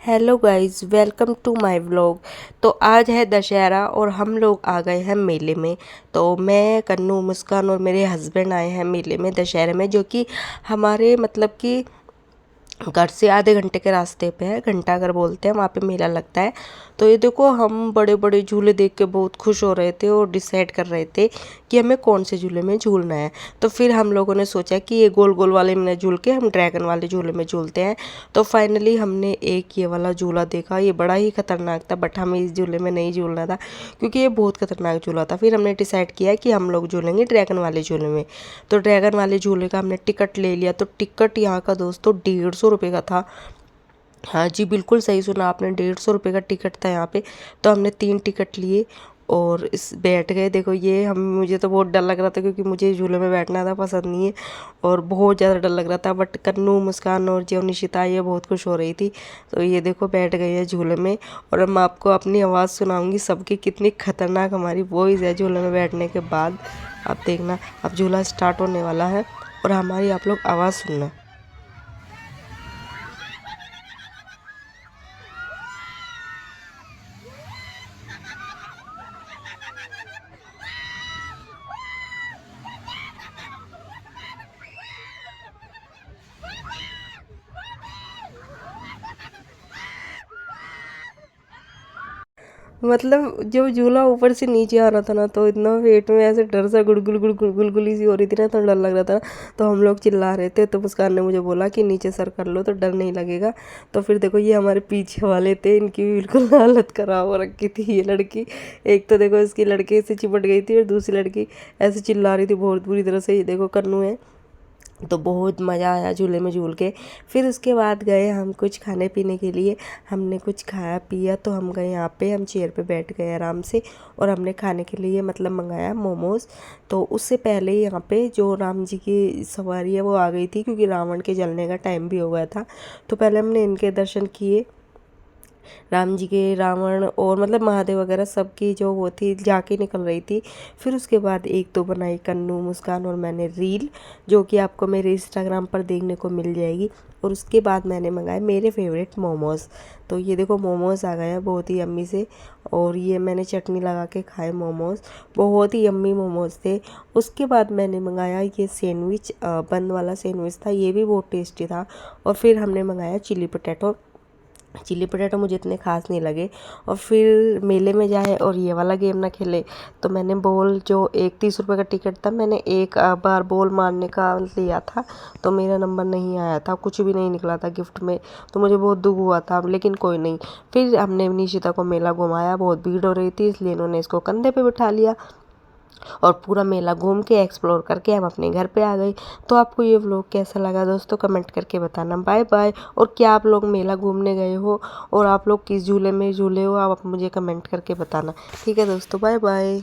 Hello guys, welcome to my vlog. तो आज है दशहरा और हम लोग आ गए हैं मेले में। तो मैं, कन्नू, मुस्कान और मेरे हस्बैंड आए हैं मेले में दशहरे में, जो कि हमारे मतलब कि घर से आधे घंटे के रास्ते पे है। घंटाघर बोलते हैं, वहाँ पे मेला लगता है। तो ये देखो, हम बड़े बड़े झूले देख के बहुत खुश हो रहे थे और डिसाइड कर रहे थे कि हमें कौन से झूले में झूलना है। तो फिर हम लोगों ने सोचा कि ये गोल गोल वाले में झूल के हम ड्रैगन वाले झूले में झूलते हैं। तो फाइनली हमने एक ये वाला झूला देखा, ये बड़ा ही खतरनाक था, बट हमें इस झूले में नहीं झूलना था क्योंकि ये बहुत खतरनाक झूला था। फिर हमने डिसाइड किया कि हम लोग झूलेंगे ड्रैगन वाले झूले में। तो ड्रैगन वाले झूले का हमने टिकट ले लिया। तो टिकट यहाँ का दोस्तों 150 रुपये का था। हाँ जी, बिल्कुल सही सुना आपने, 150 रुपये का टिकट था यहाँ पे। तो हमने 3 टिकट लिए और इस बैठ गए। देखो ये हम, मुझे तो बहुत डर लग रहा था क्योंकि मुझे झूले में बैठना था पसंद नहीं है और बहुत ज़्यादा डर लग रहा था। बट कन्नू, मुस्कान और जो निशिता, ये बहुत खुश हो रही थी। तो ये देखो बैठ गए हैं झूले में। और मैं आपको अपनी आवाज़ सुनाऊंगी सबकी, कितनी खतरनाक हमारी वॉइस है झूले में बैठने के बाद। आप देखना, अब झूला स्टार्ट होने वाला है और हमारी आप लोग आवाज़ सुनना। मतलब जब झूला ऊपर से नीचे आ रहा था ना, तो इतना पेट में ऐसे डर सा गुड़गुली सी हो रही थी ना, तो डर लग रहा था। तो हम लोग चिल्ला रहे थे। तो मुस्कान ने मुझे बोला कि नीचे सर कर लो तो डर नहीं लगेगा। तो फिर देखो, ये हमारे पीछे वाले थे, इनकी भी बिल्कुल हालत खराब हो रखी थी। ये लड़की, एक तो देखो इसकी लड़के से चिपट गई थी और दूसरी लड़की ऐसे चिल्ला रही थी बहुत बुरी तरह से। ये देखो कन्नू है। तो बहुत मज़ा आया झूले में झूल के। फिर उसके बाद गए हम कुछ खाने पीने के लिए। हमने कुछ खाया पिया, तो हम गए यहाँ पे, हम चेयर पे बैठ गए आराम से। और हमने खाने के लिए मतलब मंगाया मोमोज़। तो उससे पहले ही यहाँ पे जो राम जी की सवारी है वो आ गई थी, क्योंकि रावण के जलने का टाइम भी हो गया था। तो पहले हमने इनके दर्शन किए, राम जी के, रावण और मतलब महादेव वगैरह सबकी जो वो थी झांकी निकल रही थी। फिर उसके बाद एक तो बनाई कन्नू, मुस्कान और मैंने रील, जो कि आपको मेरे इंस्टाग्राम पर देखने को मिल जाएगी। और उसके बाद मैंने मंगाए मेरे फेवरेट मोमोज़। तो ये देखो मोमोज़ आ गए हैं बहुत ही यम्मी से। और ये मैंने चटनी लगा के खाए मोमोज़, बहुत ही यम्मी मोमोज़ थे। उसके बाद मैंने मंगाया ये सैंडविच, बंद वाला सैंडविच था, ये भी बहुत टेस्टी था। और फिर हमने मंगाया चिली पोटैटो। चिली पोटैटो मुझे इतने खास नहीं लगे। और फिर मेले में जाए और ये वाला गेम ना खेले। तो मैंने बॉल, जो एक 30 रुपये का टिकट था, मैंने एक बार बॉल मारने का लिया था। तो मेरा नंबर नहीं आया था, कुछ भी नहीं निकला था गिफ्ट में। तो मुझे बहुत दुख हुआ था, लेकिन कोई नहीं। फिर हमने निशिता को मेला घुमाया, बहुत भीड़ हो रही थी इसलिए इन्होंने इसको कंधे पे बिठा लिया। और पूरा मेला घूम के एक्सप्लोर करके हम अपने घर पे आ गए। तो आपको ये व्लॉग कैसा लगा दोस्तों, कमेंट करके बताना। Bye bye. और क्या आप लोग मेला घूमने गए हो और आप लोग किस झूले में झूले हो, आप मुझे कमेंट करके बताना। ठीक है दोस्तों, बाय बाय।